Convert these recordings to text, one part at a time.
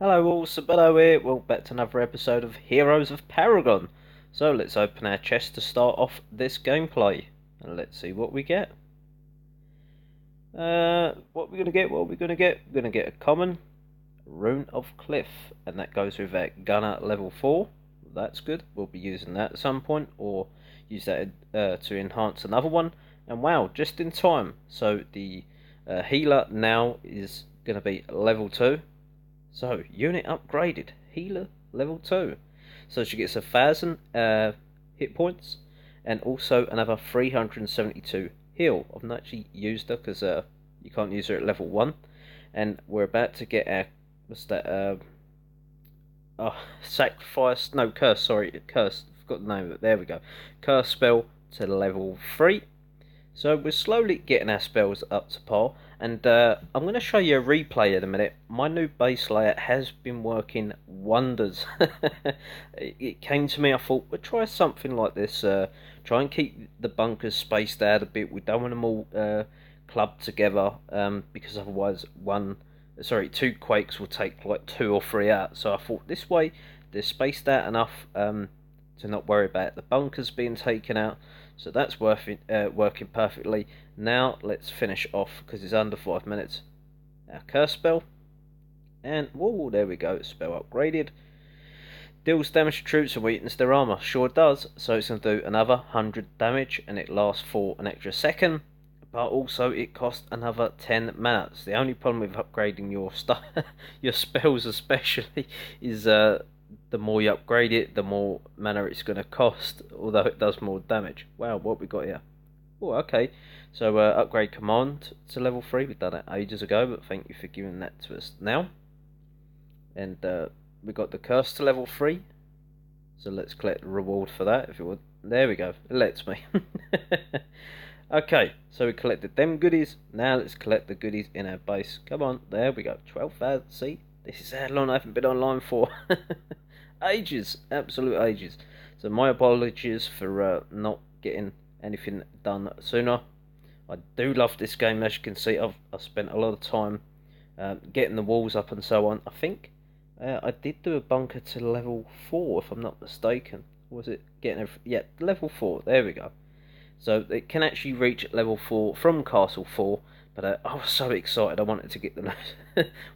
Hello all, Sabello here. Well, back to another episode of Heroes of Paragon. So let's open our chest to start off this gameplay. And let's see what we get. What we're going to get, what we're going to get. We're going to get a common Rune of Cliff. And that goes with our Gunner level 4. That's good. We'll be using that at some point. Or use that to enhance another one. And wow, just in time. So the healer now is going to be level 2. So, unit upgraded, healer level 2. So she gets 1,000 hit points and also another 372 heal. I've not actually used her because you can't use her at level 1. And we're about to get our, what's that, sacrifice, no, curse, sorry, curse, I forgot the name of it, there we go. Curse spell to level 3. So we're slowly getting our spells up to par, and I'm going to show you a replay in a minute. My new base layout has been working wonders. It came to me, I thought, we'll try something like this. Try and keep the bunkers spaced out a bit. We don't want them all clubbed together, because otherwise two quakes will take like 2 or 3 out. So I thought this way they're spaced out enough to not worry about the bunkers being taken out. So that's working perfectly. Now let's finish off, because it's under 5 minutes, our curse spell. And whoa, there we go, spell upgraded. Deals damage to troops and weakens their armor. Sure does. So it's going to do another 100 damage, and it lasts for an extra second. But also it costs another 10 mana. The only problem with upgrading your stuff, your spells especially, is the more you upgrade it, the more mana it's going to cost, although it does more damage. Wow, what we got here? Oh, okay. So upgrade command to level 3. We've done it ages ago, but thank you for giving that to us now. And we got the curse to level 3. So let's collect the reward for that, if it would. There we go. It lets me. Okay, so we collected them goodies. Now let's collect the goodies in our base. Come on, there we go. 12,000. See, this is how long I haven't been online for. Ages, absolute ages. So my apologies for not getting anything done sooner. I do love this game, as you can see. I've spent a lot of time getting the walls up and so on. I think I did do a bunker to level 4, if I'm not mistaken. Was it getting yeah, level 4? There we go. So it can actually reach level 4 from Castle 4. But I was so excited. I wanted to get the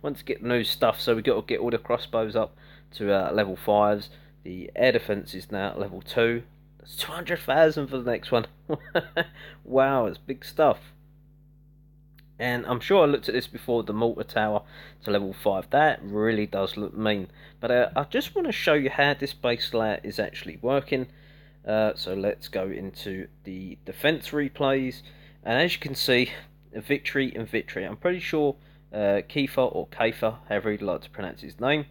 wanted to get the new stuff. So we got to get all the crossbows up to level 5s. The air defense is now at level 2. That's 200,000 for the next one. Wow, it's big stuff. And I'm sure I looked at this before, the mortar tower to level 5. That really does look mean. But I just want to show you how this base layout is actually working. So let's go into the defense replays. And as you can see, victory and victory. I'm pretty sure Kiefer or Kafer, however you'd like to pronounce his name,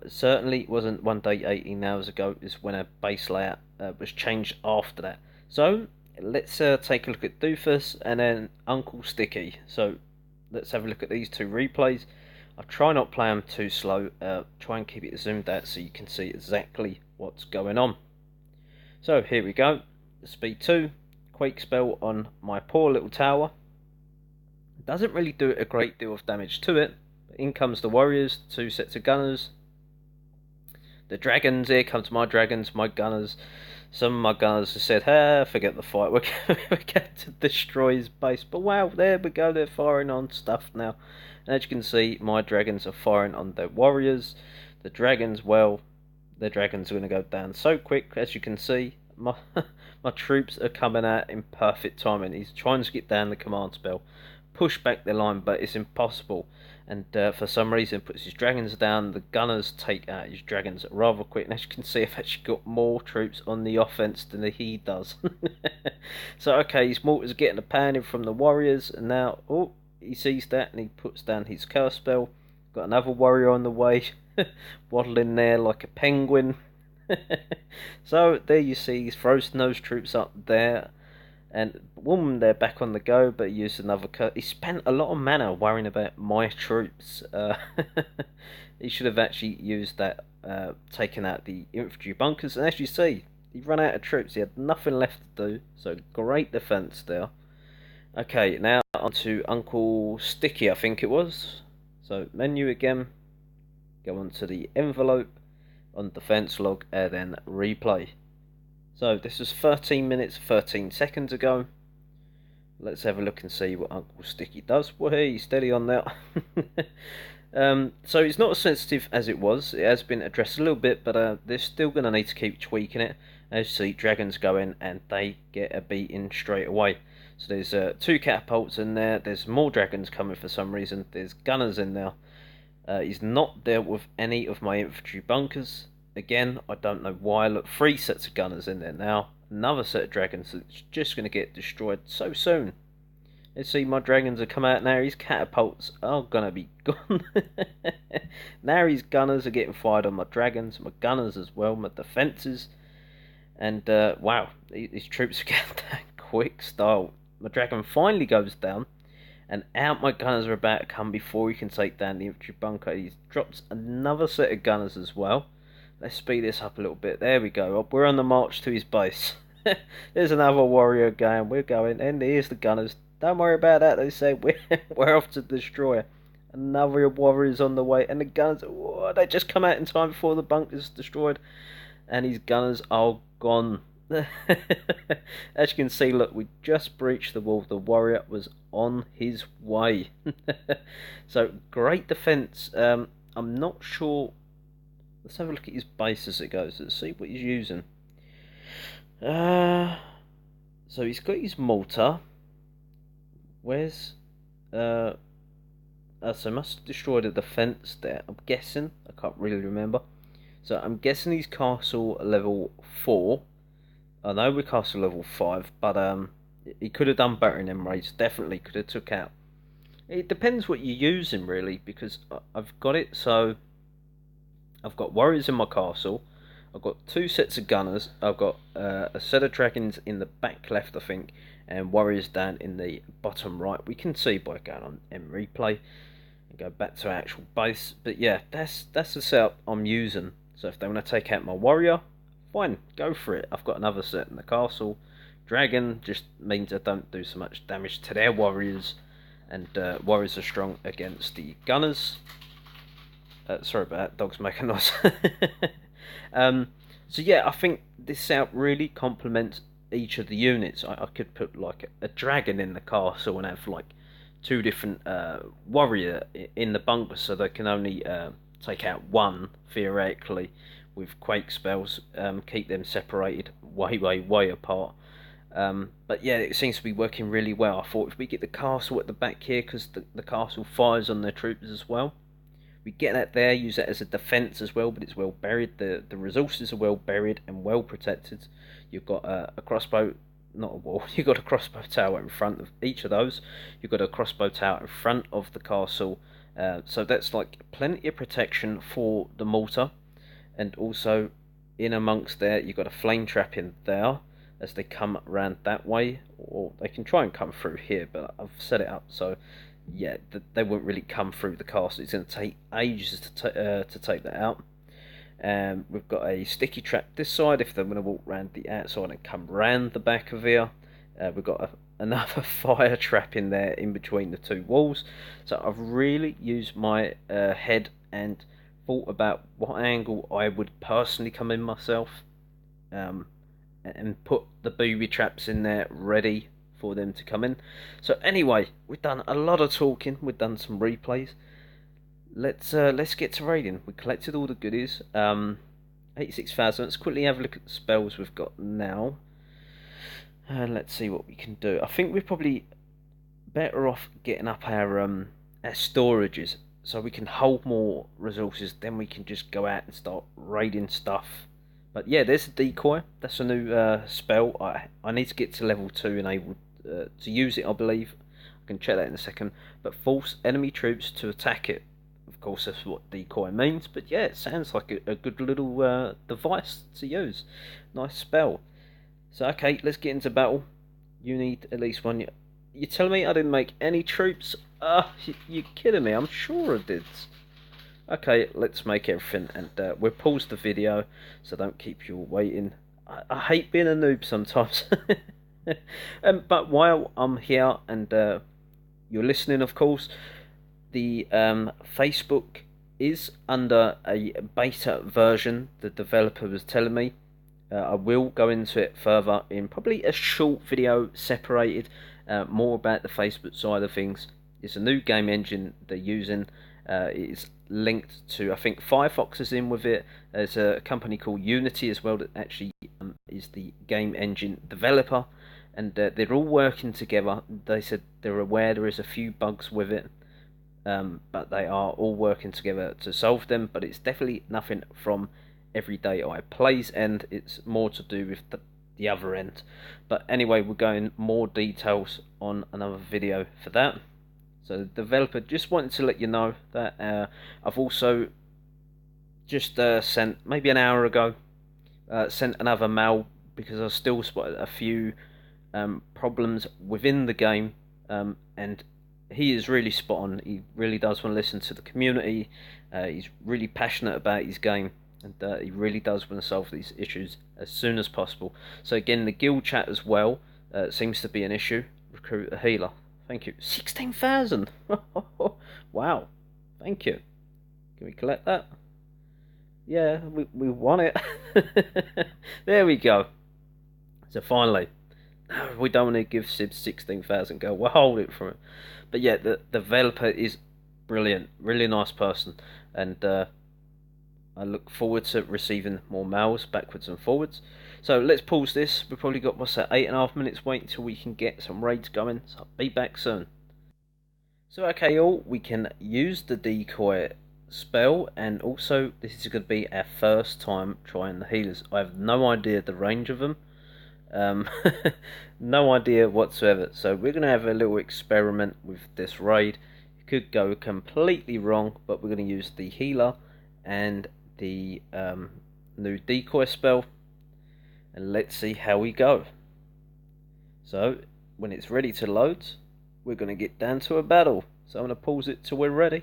certainly wasn't one day 18 hours ago, is when a base layout was changed after that. So let's take a look at Doofus and then Uncle Sticky. So let's have a look at these two replays. I'll try not play them too slow, try and keep it zoomed out so you can see exactly what's going on. So here we go, speed 2, quake spell on my poor little tower. Doesn't really do a great deal of damage to it. In comes the warriors, 2 sets of gunners. The dragons, here comes my dragons, my gunners. Some of my gunners have said, forget the fight, we're going to destroy his base. But wow, there we go, they're firing on stuff now. And as you can see, my dragons are firing on their warriors. The dragons, well, the dragons are going to go down so quick. As you can see, my troops are coming out in perfect timing. He's trying to get down the command spell, push back the line, but it's impossible. And for some reason puts his dragons down. The gunners take out his dragons rather quick, and as you can see, I've actually got more troops on the offense than he does. So okay, his mortars getting a pounding from the warriors, and now he sees that and he puts down his curse spell. Got another warrior on the way, waddling there like a penguin. So there you see, he's frozen those troops up there. And boom, they're back on the go, but he used another cut. He spent a lot of mana worrying about my troops. He should have actually used that, taken out the infantry bunkers. And as you see, he ran out of troops. He had nothing left to do. So great defense there. Okay, now on to Uncle Sticky, I think it was. So menu again. go on to the envelope on defense log, and then replay. So this was 13 minutes 13 seconds ago. Let's have a look and see what Uncle Sticky does. Wahey, steady on that. So it's not as sensitive as it was. It has been addressed a little bit, but they're still going to need to keep tweaking it. As you see, dragons go in and they get a beating straight away. So there's 2 catapults in there. There's more dragons coming for some reason. There's gunners in there. He's not dealt with any of my infantry bunkers. Again, I don't know why. Look, 3 sets of gunners in there now. Another set of dragons that's just going to get destroyed so soon. Let's see, my dragons have come out now. His catapults are going to be gone. Now his gunners are getting fired on my dragons, my gunners as well, my defences. And wow, these troops are getting that quick style. My dragon finally goes down, and out my gunners are about to come before he can take down the infantry bunker. He drops another set of gunners as well. Let's speed this up a little bit. There we go. We're on the march to his base. There's another warrior going. We're going, and here's the gunners. Don't worry about that. They say we're off to destroy. Another warrior's on the way, and the gunners. Oh, they just come out in time before the bunker's destroyed, and his gunners are gone. As you can see, look, we just breached the wall. The warrior was on his way. So great defense. I'm not sure. Let's have a look at his base as it goes. Let's see what he's using. So he's got his mortar. Where's so must have destroyed a defense there. I'm guessing. I can't really remember. So I'm guessing he's castle level 4. I know we're castle level 5, but he could have done better in them raids. Definitely could have took out. It depends what you're using really, because I've got it so I've got warriors in my castle. I've got 2 sets of gunners. I've got a set of dragons in the back left, I think, and warriors down in the bottom right. We can see by going on M replay and go back to our actual base. But yeah, that's the setup I'm using. So if they want to take out my warrior, fine, go for it. I've got another set in the castle. Dragon just means I don't do so much damage to their warriors, and warriors are strong against the gunners. Sorry about that, dog's making noise. So yeah, I think this setup really complements each of the units. I could put like a dragon in the castle and have like 2 different warrior in the bunker, so they can only take out 1 theoretically with quake spells. Keep them separated way apart. But yeah, it seems to be working really well. I thought if we get the castle at the back here, because the castle fires on their troops as well, we get that there, use that as a defence as well, but it's well buried. The resources are well buried and well protected. You've got a crossbow, not a wall, you've got a crossbow tower in front of each of those. You've got a crossbow tower in front of the castle. So that's like plenty of protection for the mortar. And also in amongst there, you've got a flame trap in there as they come around that way. Or they can try and come through here, but I've set it up so yeah, they won't really come through the castle. It's going to take ages to take that out. We've got a sticky trap this side if they're going to walk around the outside and come round the back of here. We've got another fire trap in there in between the 2 walls. So I've really used my head and thought about what angle I would personally come in myself, and put the booby traps in there ready for them to come in. So anyway, we've done a lot of talking, we've done some replays. Let's get to raiding. We collected all the goodies. 86,000. Let's quickly have a look at the spells we've got now, and let's see what we can do. I think we're probably better off getting up our storages so we can hold more resources. Then we can just go out and start raiding stuff. But yeah, there's a decoy. That's a new spell. I need to get to level 2 and able to use it, I believe. I can check that in a second. But force enemy troops to attack it. Of course, that's what decoy means. But yeah, it sounds like a good little device to use. Nice spell. So okay, let's get into battle. You need at least 1. You telling me I didn't make any troops? You're kidding me. I'm sure I did. Okay, let's make everything, and we'll pause the video so don't keep you waiting. I hate being a noob sometimes. But while I'm here and you're listening, of course, the Facebook is under a beta version, the developer was telling me. I will go into it further in probably a short video separated, more about the Facebook side of things. It's a new game engine they're using. It's linked to, I think Firefox is in with it. There's a company called Unity as well that actually is the game engine developer, and they're all working together. They said they're aware there is a few bugs with it, but they are all working together to solve them. But it's definitely nothing from Everyday I Play's end. It's more to do with the other end. But anyway, we'll go in more details on another video for that. So the developer just wanted to let you know that I've also just sent, maybe an hour ago, sent another mail because I still spotted a few problems within the game, and he is really spot on. He really does want to listen to the community. He's really passionate about his game, and he really does want to solve these issues as soon as possible. So again, the guild chat as well seems to be an issue. Recruit a healer. Thank you. 16,000. Wow. Thank you. Can we collect that? Yeah, we won it. There we go. So finally, we don't want to give Sib 16,000 gold. We'll hold it from it. But yeah, the developer is brilliant. Really nice person. And I look forward to receiving more mails backwards and forwards. So let's pause this. We've probably got, what's that, 8.5 minutes wait until we can get some raids going. So I'll be back soon. So okay all, we can use the Decoy spell, and also this is going to be our first time trying the healers. I have no idea the range of them. No idea whatsoever. So we're going to have a little experiment with this raid. It could go completely wrong, but we're going to use the healer and the new Decoy spell, and let's see how we go. So when it's ready to load, we're going to get down to a battle. So I'm going to pause it till we're ready.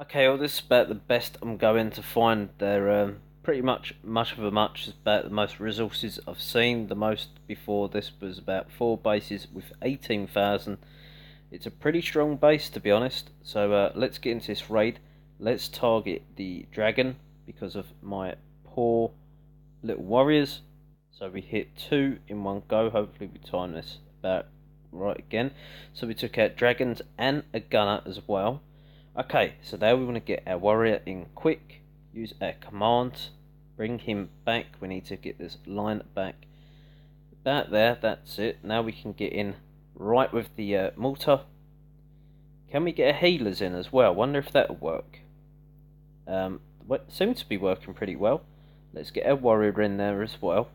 Okay, well, this is about the best I'm going to find. They're pretty much of a much is about the most resources I've seen. The most before this was about 4 bases with 18,000. It's a pretty strong base, to be honest. So let's get into this raid. Let's target the dragon because of my poor little warriors. So we hit 2 in one go. Hopefully we time this about right again. So we took out dragons and a gunner as well. Okay, so now we want to get our warrior in quick. Use our command. Bring him back. We need to get this line back. About there, that's it. Now we can get in right with the mortar. Can we get a healers in as well? Wonder if that'll work. What seems to be working pretty well. Let's get our warrior in there as well.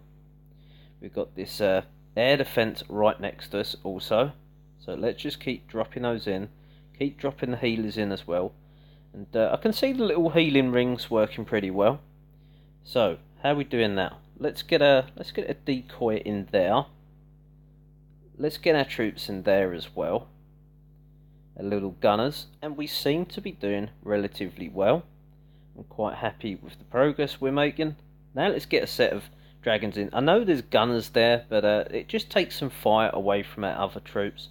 We've got this air defense right next to us also. So let's just keep dropping those in. Keep dropping the healers in as well. And I can see the little healing rings working pretty well. So how are we doing now? Let's get a decoy in there. Let's get our troops in there as well. Our little gunners, and we seem to be doing relatively well. I'm quite happy with the progress we're making. Now let's get a set of dragons in. I know there's gunners there, but it just takes some fire away from our other troops.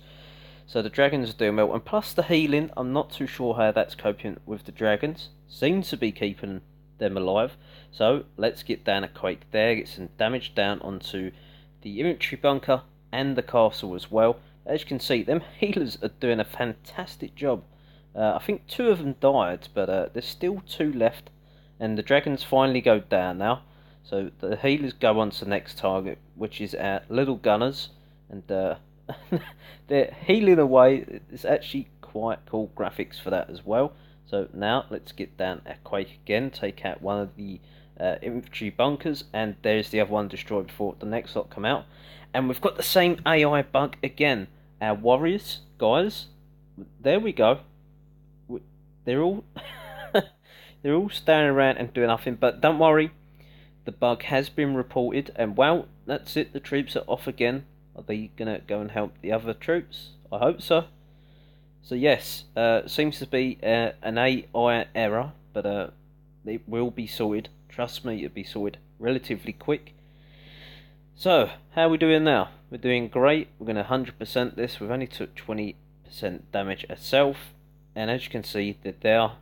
So the dragons are doing well, and plus the healing, I'm not too sure how that's coping with the dragons. Seems to be keeping them alive. So let's get down a quake there, get some damage down onto the infantry bunker and the castle as well. As you can see, them healers are doing a fantastic job. I think 2 of them died, but there's still 2 left, and the dragons finally go down now. So the healers go on to the next target, which is our little gunners, and they're healing away. It's actually quite cool graphics for that as well. So now let's get down a quake again, take out one of the infantry bunkers, and there's the other one destroyed before the next lot come out. And we've got the same AI bug again. Our warriors, guys, there we go. They're all they're all standing around and doing nothing. But don't worry, the bug has been reported, and well, that's it. The troops are off again. Are they gonna go and help the other troops? I hope so. So yes, seems to be an AI error, but it will be sorted. Trust me, it'll be sorted relatively quick. So, how are we doing now? We're doing great. We're going to 100% this. We've only took 20% damage ourselves. And as you can see, they're there,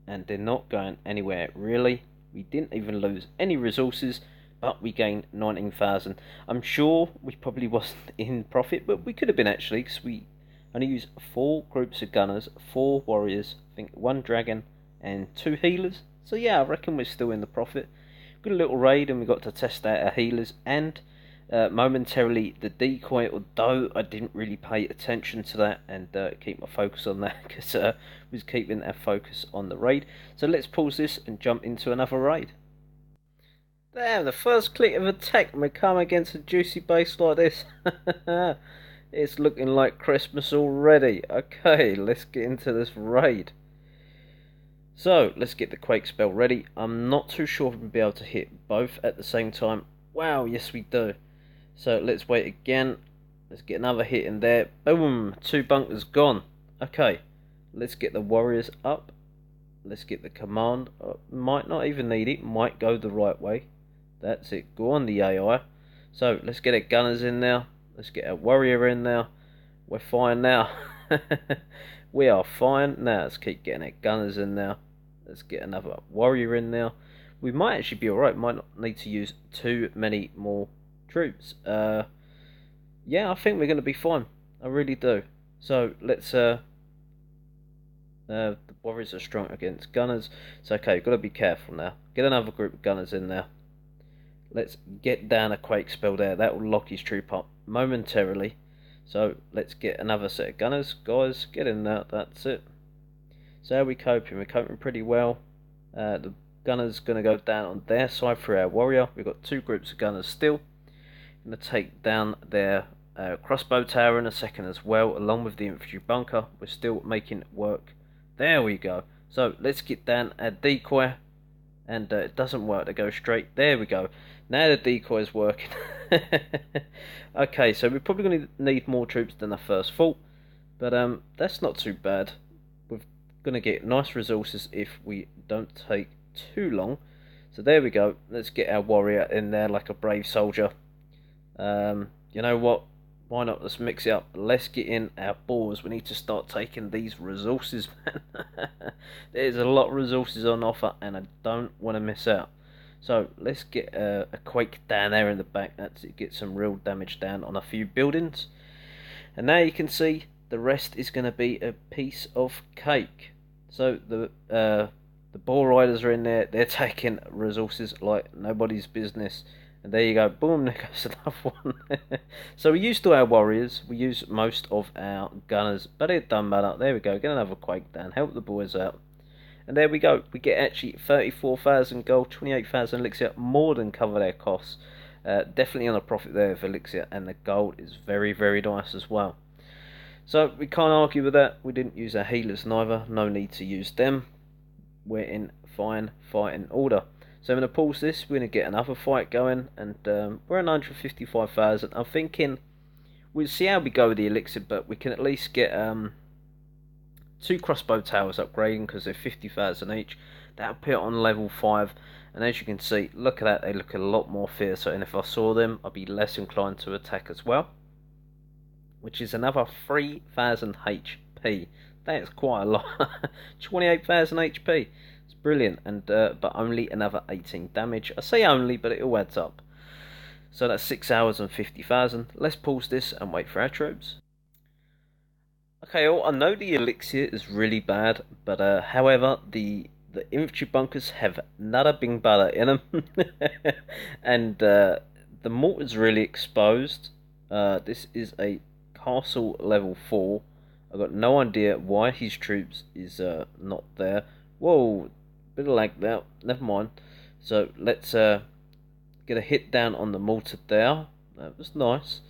and they're not going anywhere really. We didn't even lose any resources, but we gained 19,000. I'm sure we probably wasn't in profit, but we could have been actually, because we only used 4 groups of gunners, 4 warriors, I think 1 dragon and 2 healers. So yeah, I reckon we're still in the profit. Got a little raid, and we got to test out our healers and momentarily the decoy, although I didn't really pay attention to that and keep my focus on that, because I was keeping our focus on the raid. So let's pause this and jump into another raid. Damn, the first click of attack when we come against a juicy base like this. It's looking like Christmas already. Okay, let's get into this raid. So, let's get the Quake spell ready. I'm not too sure if we'll be able to hit both at the same time. Wow, yes we do. So, let's wait again. Let's get another hit in there. Boom, 2 bunkers gone. Okay, let's get the warriors up. Let's get the command. Might not even need it. Might go the right way. That's it. Go on the AI. So, let's get our gunners in there. Let's get our warrior in there. We're fine now. We are fine. Now let's keep getting our gunners in there. Let's get another warrior in there. We might actually be alright. Might not need to use too many more troops. Yeah, I think we're going to be fine. I really do. So let's. The warriors are strong against gunners. So okay, we've got to be careful now. Get another group of gunners in there. Let's get down a Quake spell there. That will lock his troop up momentarily. So let's get another set of gunners. Guys, get in there. That's it. So how are we coping? We're coping pretty well. The gunners going to go down on their side for our warrior. We've got 2 groups of gunners still. Going to take down their crossbow tower in a second as well, along with the infantry bunker. We're still making it work. There we go. So let's get down a decoy. And it doesn't work to go straight. There we go. Now the decoy is working. Okay, so we're probably going to need more troops than the first thought. But that's not too bad. We're going to get nice resources if we don't take too long. So there we go. Let's get our warrior in there like a brave soldier. You know what? Why not? Let's mix it up. Let's get in our boars. We need to start taking these resources, man. There's a lot of resources on offer, and I don't want to miss out. So let's get a Quake down there in the back. That's it. Get some real damage down on a few buildings. And now you can see the rest is going to be a piece of cake. So the boar riders are in there. They're taking resources like nobody's business. And there you go, boom, there goes another one. So we used to our warriors, we used most of our gunners, but it doesn't matter. There we go, get another Quake down, help the boys out. And there we go, we get actually 34,000 gold, 28,000 elixir, more than cover their costs. Definitely on a profit there with elixir, and the gold is very, very nice as well. So we can't argue with that. We didn't use our healers neither, no need to use them. We're in fine fighting order. So I'm going to pause this, we're going to get another fight going, and we're at 155,000. I'm thinking we'll see how we go with the elixir, but we can at least get 2 crossbow towers upgrading because they're 50,000 each. That'll put it on level 5, and as you can see, look at that, they look a lot more fierce, and if I saw them, I'd be less inclined to attack as well. Which is another 3,000 HP. That is quite a lot. 28,000 HP. Brilliant, and but only another 18 damage. I say only, but it all adds up. So that's 6 hours and 50,000. Let's pause this and wait for our troops. Okay, I know the elixir is really bad, but however, the infantry bunkers have nada bing bada in them, and the mortar's really exposed. This is a castle level 4. I've got no idea why his troops is not there. Whoa. Bit of lag there, never mind. So let's get a hit down on the mortar there. That was nice.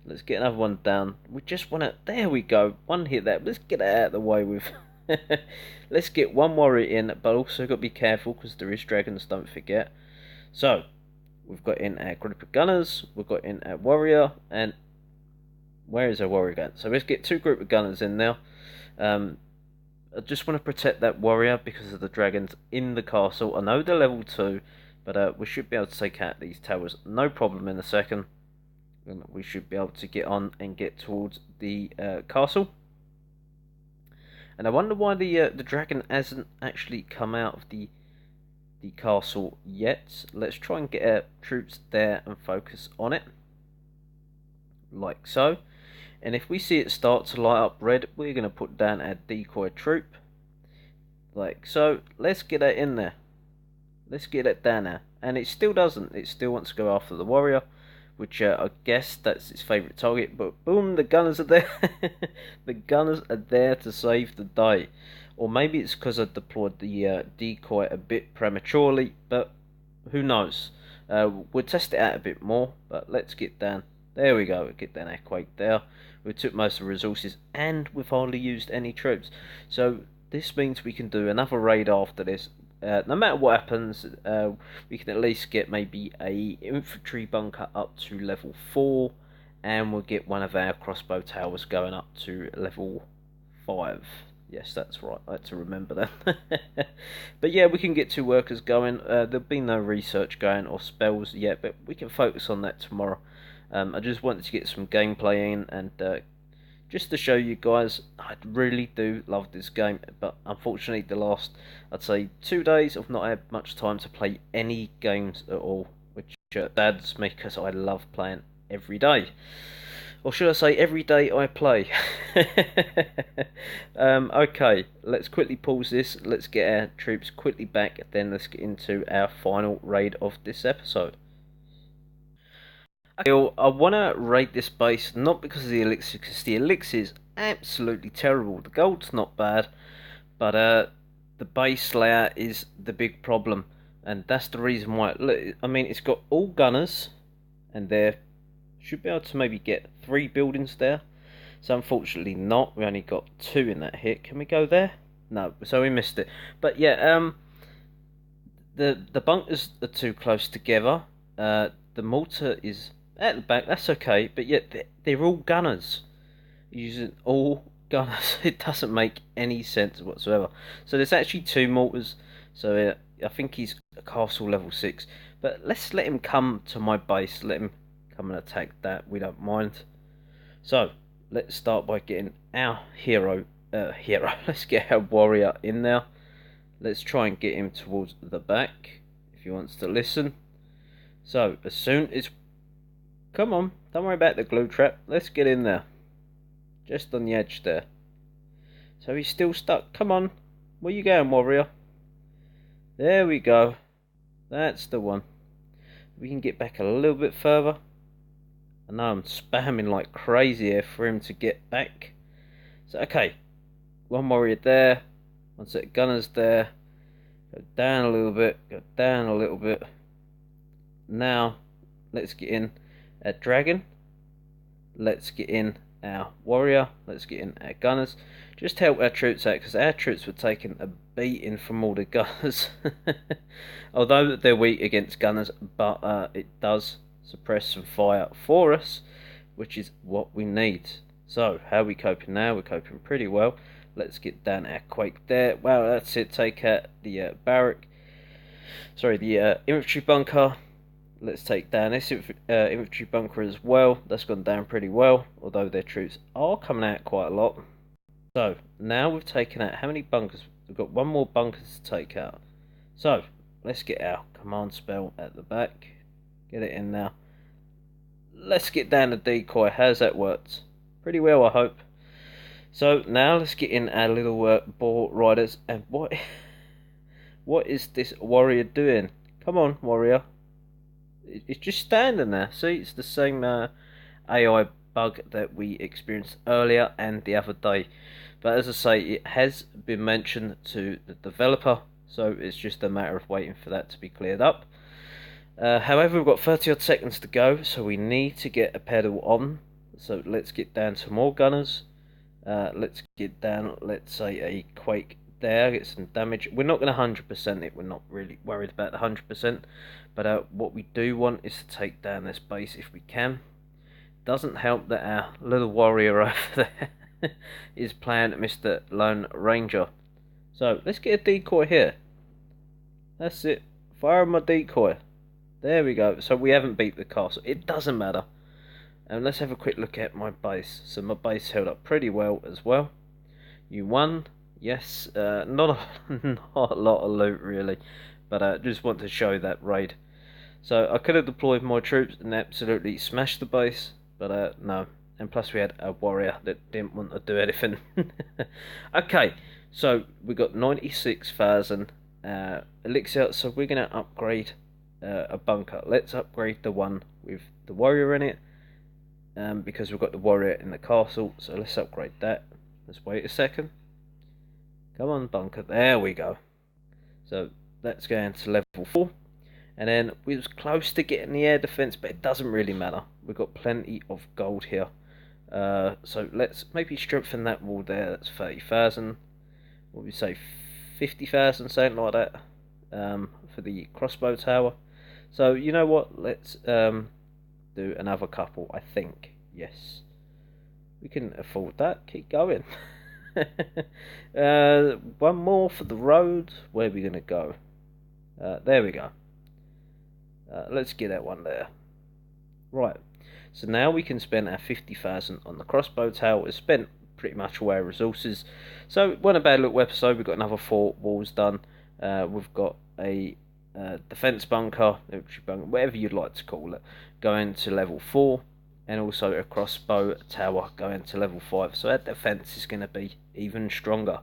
Let's get another one down. We just want to, there we go, one hit there. Let's get it out of the way with. Let's get one warrior in, but also got to be careful because there is dragons, don't forget. So we've got in our group of gunners, we've got in our warrior, and where is our warrior gun? So let's get 2 group of gunners in now. I just want to protect that warrior because of the dragons in the castle. I know they're level 2, but we should be able to take out these towers. No problem in a second. We should be able to get on and get towards the castle. And I wonder why the dragon hasn't actually come out of the castle yet. Let's try and get our troops there and focus on it, like so. And if we see it start to light up red, we're going to put down our decoy troop, like so. Let's get it in there. Let's get it down there. And it still doesn't. It still wants to go after the warrior, which I guess that's its favourite target. But boom, the gunners are there. The gunners are there to save the day. Or maybe it's because I deployed the decoy a bit prematurely, but who knows. We'll test it out a bit more, but let's get down. There we go, get down our quake there. We took most of the resources, and we've hardly used any troops. So this means we can do another raid after this. No matter what happens, we can at least get maybe a infantry bunker up to level 4, and we'll get one of our crossbow towers going up to level 5. Yes, that's right, I had to remember that. But yeah, we can get 2 workers going. There'll be no research going or spells yet, but we can focus on that tomorrow. I just wanted to get some gameplay in, and just to show you guys, I really do love this game, but unfortunately the last, I'd say 2 days, I've not had much time to play any games at all, which saddens me because I love playing every day. Or should I say, every day I play. Okay, let's quickly pause this, let's get our troops quickly back, then let's get into our final raid of this episode. Okay, well, I want to raid this base, not because of the elixir, because the elixir is absolutely terrible. The gold's not bad, but the base layout is the big problem, and that's the reason why. Look, I mean, it's got all gunners, and there should be able to maybe get 3 buildings there. So unfortunately not, we only got 2 in that hit. Can we go there? No, so we missed it. But yeah, the bunkers are too close together. The mortar is at the back, that's okay, but yet they're all gunners. Using all gunners, it doesn't make any sense whatsoever. So there's actually 2 mortars, so I think he's a castle level 6. But let's let him come to my base, let him come and attack that, we don't mind. So let's start by getting our hero, let's get our warrior in there. Let's try and get him towards the back, if he wants to listen. So as soon as, come on, don't worry about the glue trap, let's get in there. Just on the edge there. So he's still stuck, come on, where you going, warrior? There we go, that's the one. We can get back a little bit further. I know I'm spamming like crazy here for him to get back. So okay, 1 warrior there, 1 set of gunners there. Go down a little bit, go down a little bit. Now let's get in our dragon, let's get in our warrior, let's get in our gunners. Just help our troops out, because our troops were taking a beating from all the gunners. Although they're weak against gunners, but it does suppress some fire for us, which is what we need. So how are we coping now? We're coping pretty well. Let's get down our quake there. Wow, that's it. Take out the barrack, sorry, the infantry bunker. Let's take down this infantry bunker as well. That's gone down pretty well, although their troops are coming out quite a lot. So now we've taken out, how many bunkers? We've got 1 more bunker to take out. So let's get our command spell at the back. Get it in now. Let's get down the decoy. How's that worked? Pretty well, I hope. So now let's get in our little boar riders. And what is this warrior doing? Come on, warrior. It's just standing there. See, it's the same AI bug that we experienced earlier and the other day. But as I say, it has been mentioned to the developer, so it's just a matter of waiting for that to be cleared up. However, we've got 30 odd seconds to go, so we need to get a pedal on. So let's get down to more gunners. Let's get down, let's say, a quake there, get some damage. We're not going to 100% it, we're not really worried about the 100%, but what we do want is to take down this base if we can. Doesn't help that our little warrior over there is playing Mr. Lone Ranger. So let's get a decoy here. That's it, fire my decoy. There we go. So we haven't beat the castle, it doesn't matter. And let's have a quick look at my base. So my base held up pretty well as well. You won, Yes, not not a lot of loot really, but just want to show that raid. So I could have deployed my troops and absolutely smashed the base, but no. And plus we had a warrior that didn't want to do anything. Okay, so we got 96,000 elixir, so we're going to upgrade a bunker. Let's upgrade the one with the warrior in it, because we've got the warrior in the castle, so let's upgrade that. Let's wait a second. Come on, bunker. There we go. So that's going to level 4. And then we was close to getting the air defense, but it doesn't really matter. We've got plenty of gold here. So let's maybe strengthen that wall there. That's 30,000. What would we say, 50,000, something like that, for the crossbow tower. So you know what? Let's do another couple. I think yes, we can afford that. Keep going. One more for the road. Where are we gonna go? There we go. Let's get that one there. Right. So now we can spend our 50,000 on the crossbow tower. We've spent pretty much all our resources. So it wasn't a bad little episode. We've got another 4 walls done. We've got a defense bunker, whatever you'd like to call it, going to level 4, and also a crossbow tower going to level 5. So our defense is going to be even stronger.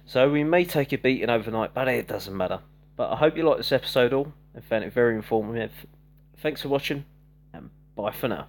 So we may take a beating overnight, but it doesn't matter. But I hope you liked this episode all and found it very informative. Thanks for watching, and bye for now.